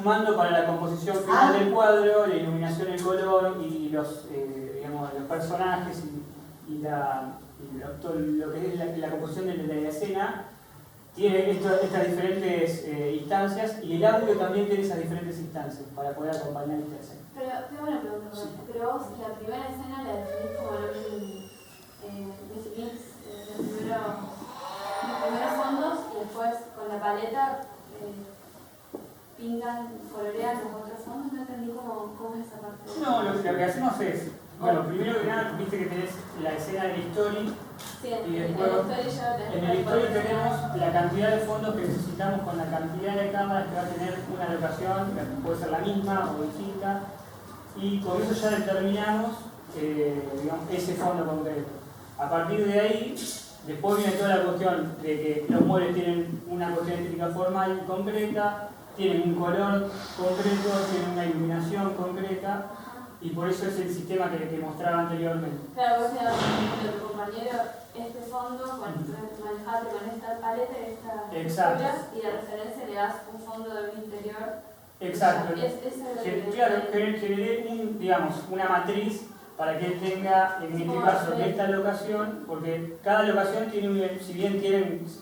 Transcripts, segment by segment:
sumando para la composición final del cuadro, la iluminación, el color y los, digamos, los personajes todo lo que es la composición de la escena, tiene estas diferentes instancias, y el audio también tiene esas diferentes instancias para poder acompañar esta escena. Pero tengo una pregunta, sí. Pero vos la primera escena la definís como definís los primeros fondos y después con la paleta pintan, colorean los otros fondos. No entendí cómo es esa parte. No, lo que hacemos es, bueno, primero que nada, viste que tenés la escena del story. Sí, y después, en el story tenemos la cantidad de fondos que necesitamos con la cantidad de cámaras que va a tener una locación, que puede ser la misma o distinta, y con eso ya determinamos digamos, ese fondo concreto. A partir de ahí, después viene toda la cuestión de que los muebles tienen una cuestión estética formal y concreta, tienen un color concreto, tienen una iluminación concreta, y por eso es el sistema que mostraba anteriormente. Claro, vos le das a tu compañero este fondo, manejate con esta paleta y esta textura, y de referencia le das un fondo de un interior. Exacto. Claro, generé digamos, una matriz para que él tenga, en este caso, esta locación, porque cada locación tiene, si bien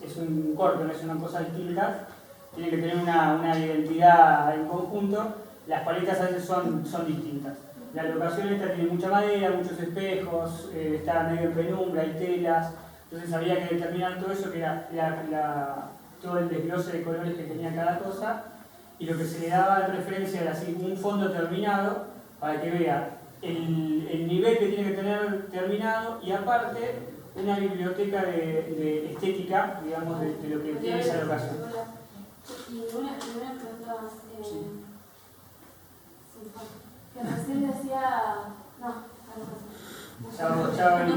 es un corto, no es una cosa distinta, tiene que tener una identidad en conjunto. Las paletas a veces son distintas. La locación esta tiene mucha madera, muchos espejos, está medio en penumbra, hay telas, entonces había que determinar todo eso, que era todo el desglose de colores que tenía cada cosa, y lo que se le daba de referencia era así, un fondo terminado, para que vea el nivel que tiene que tener terminado, y aparte una biblioteca de estética, digamos, de lo que tiene esa locación. Y una pregunta más. Que recién decía. No, Chao, Ani.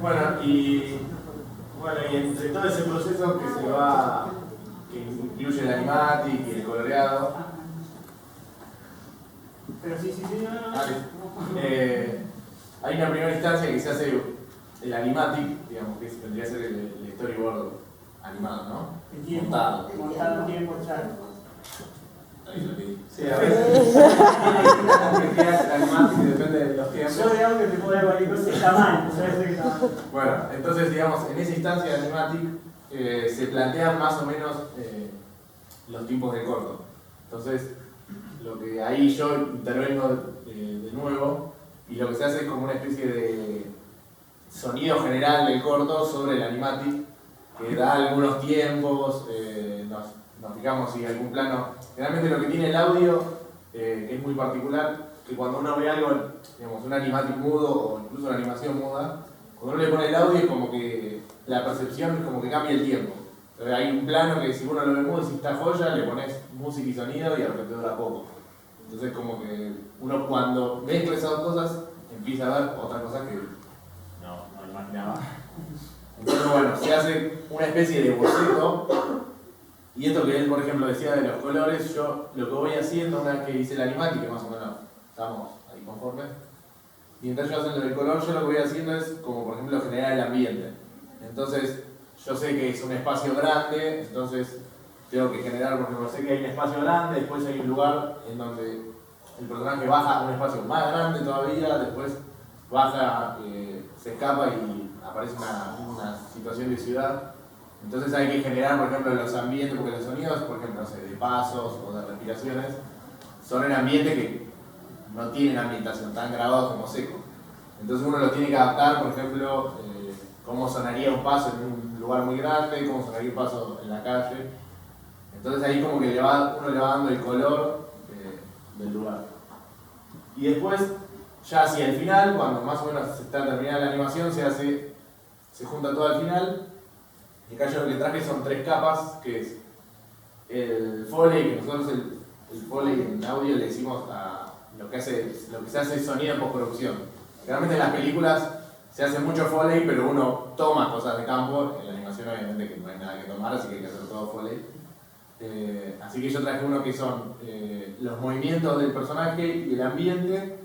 Bueno, y entre todo ese proceso que incluye el animatic y el coloreado. Pero sí, no. Hay una primera instancia que se hace el animatic, digamos, que tendría que ser el storyboard animado, ¿no? Montado en tiempo, claro. Sí, a veces el animatic depende de los tiempos. Yo digamos que te puedo dar cualquier cosa, está mal, sabes que está mal. Bueno, entonces digamos, en esa instancia de animatic se plantean más o menos los tiempos de corto. Entonces, lo que ahí yo intervengo de nuevo, y lo que se hace es como una especie de sonido general del corto sobre el animatic, que da algunos tiempos, nos fijamos si algún plano. Generalmente lo que tiene el audio, que es muy particular, que cuando uno ve algo, digamos, un animatic mudo o incluso una animación muda, cuando uno le pone el audio es como que la percepción es como que cambia el tiempo. Entonces hay un plano que si uno lo ve mudo, si está joya, le pones música y sonido y de repente dura poco. Entonces como que uno cuando mezcla esas dos cosas empieza a ver otra cosa que no imaginaba. Entonces bueno, se hace una especie de boceto, y esto que él por ejemplo decía de los colores, yo lo que voy haciendo una vez que hice el animatic, que más o menos estamos ahí conformes, mientras yo hago el color, yo lo que voy haciendo es como por ejemplo generar el ambiente. Entonces yo sé que es un espacio grande, entonces tengo que generar, por ejemplo, sé que hay un espacio grande, después hay un lugar en donde el personaje baja a un espacio más grande todavía, después baja, se escapa y aparece una situación de ciudad. Entonces hay que generar, por ejemplo, los ambientes, porque los sonidos, por ejemplo, no sé, de pasos o de respiraciones, son en ambientes que no tienen ambientación, tan grabados como seco. Entonces uno lo tiene que adaptar, por ejemplo, cómo sonaría un paso en un lugar muy grande, cómo sonaría un paso en la calle. Entonces ahí como que uno le va dando el color del lugar. Y después, ya hacia el final, cuando más o menos se está terminando la animación, se junta todo al final. Y acá yo lo que traje son 3 capas, que es el Foley, que nosotros el Foley en audio le decimos a lo que se hace sonido en postproducción. Realmente en las películas se hace mucho Foley, pero uno toma cosas de campo. En la animación obviamente que no hay nada que tomar, así que hay que hacer todo Foley. Así que yo traje uno que son los movimientos del personaje y el ambiente.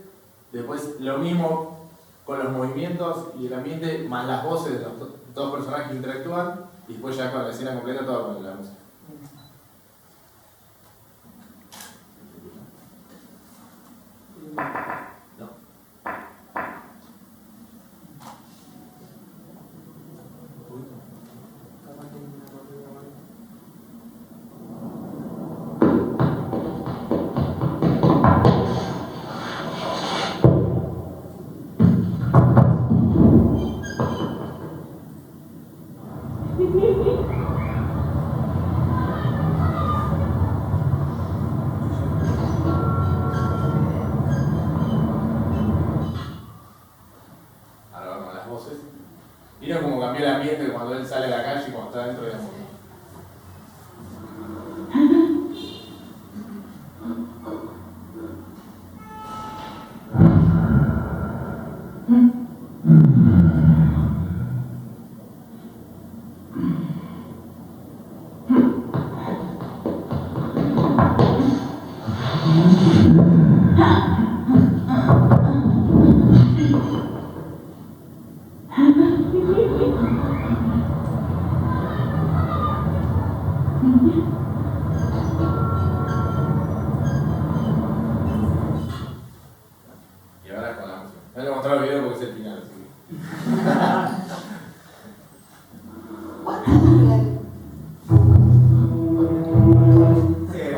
Después lo mismo con los movimientos y el ambiente, más las voces de los dos personajes que interactúan, y después ya con la escena completa todo con la música. ¿Vieron cómo cambió el ambiente cuando él sale a la calle y cuando está dentro de la música? Y ahora con la música. No le he mostrado el video porque es el final, así que.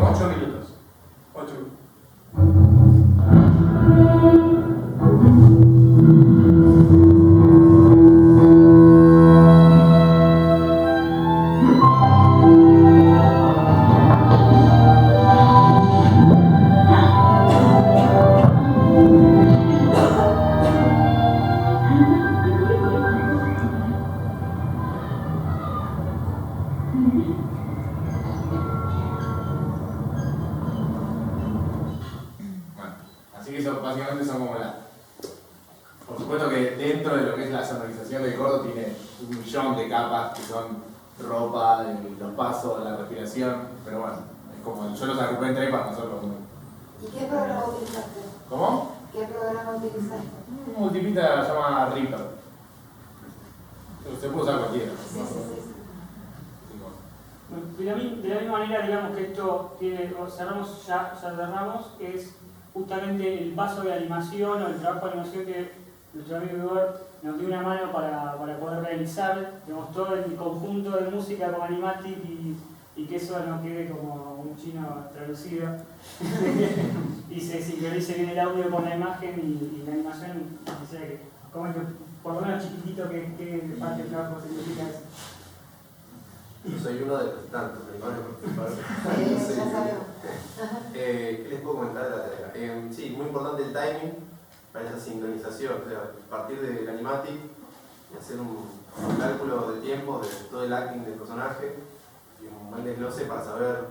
8 minutos. 8 minutos. Bueno, así que eso básicamente son como la... Por supuesto que dentro de lo que es la sonorización del corto tiene 1.000.000 de capas que son ropa, los pasos, la respiración, pero bueno, es como yo los agrupé en 3 para nosotros. ¿Y qué programa utilizaste? ¿Cómo? ¿Qué programa utilizaste? Un multipista se llama Reaper. Se puede usar cualquiera. Sí, sí, sí. De la misma manera, digamos que esto tiene, ya cerramos, es justamente el paso de animación o el trabajo de animación que nuestro amigo Igor nos dio una mano para poder realizar, digamos, todo el conjunto de música con Animatic y que eso no quede como un chino traducido y se sincronice bien el audio con la imagen y la animación, o sea que, como que por lo menos chiquitito que parte del trabajo significa eso. Yo soy uno de los tantos animales participantes. Sí, ya sabemos. ¿Qué les puedo comentar de la tarea? Sí, muy importante el timing para esa sincronización, o sea, partir del animatic y hacer un cálculo de tiempo de todo el acting del personaje y un buen desglose para saber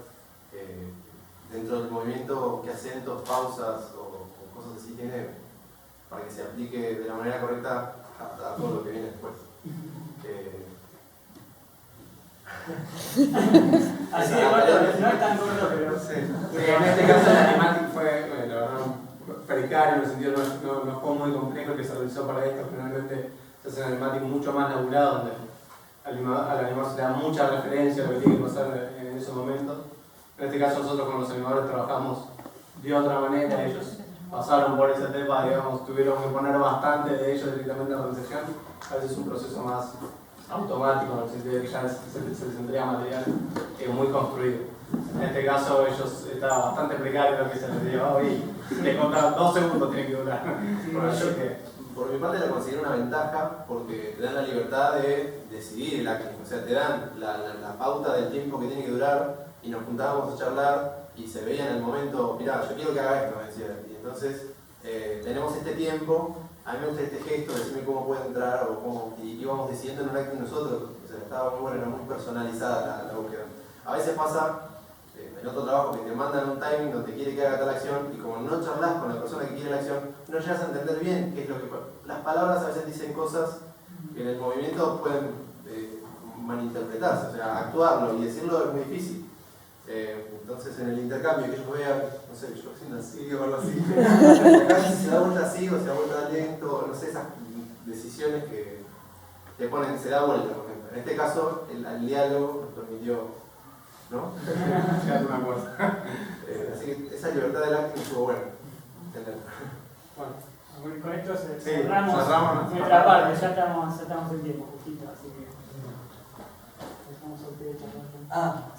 dentro del movimiento qué acentos, pausas o cosas así tiene para que se aplique de la manera correcta a todo lo que viene después. Así de corto, no es tan corto, pero Sí. En este caso el animatic fue, la verdad, precario, en el sentido no fue muy complejo que se realizó para esto. Finalmente se hace un animatic mucho más laburado, donde al animador se le da mucha referencia a lo que tiene que pasar en esos momentos. En este caso nosotros con los animadores trabajamos de otra manera, ellos pasaron por esa etapa, digamos, tuvieron que poner bastante de ellos directamente en la realización. A veces es un proceso más automático, en el sentido de que ya se les entrega material muy construido. En este caso ellos estaba bastante precario lo que se les dio y le contaron 2 segundos tiene que durar. Bueno, por mi parte la considero una ventaja porque te dan la libertad de decidir el acting, o sea, te dan la pauta del tiempo que tiene que durar y nos juntábamos a charlar y se veía en el momento, mirá, yo quiero que haga esto, me decía, y entonces tenemos este tiempo, a mí me gusta este gesto, decime cómo puede entrar o cómo, y íbamos decidiendo en un acting nosotros, o sea, estaba muy bueno, era muy personalizada la búsqueda. A veces pasa en otro trabajo que te mandan un timing donde quiere que haga tal acción y como no charlas con la persona que quiere la acción, no llegas a entender bien qué es lo que... Las palabras a veces dicen cosas que en el movimiento pueden malinterpretarse, o sea, actuarlo y decirlo es muy difícil. Entonces en el intercambio que ellos vean, no sé, yo haciendo así o algo así, si se da vuelta así o se da vuelta lento, no sé, esas decisiones que te ponen, se da vuelta, por ejemplo. En este caso, el diálogo nos permitió, ¿no? Una cosa. Así que esa libertad del acting estuvo buena. Bueno, Con esto sí, cerramos nuestra parte, ya estamos en tiempo, justito, así que dejamos a ustedes charlar.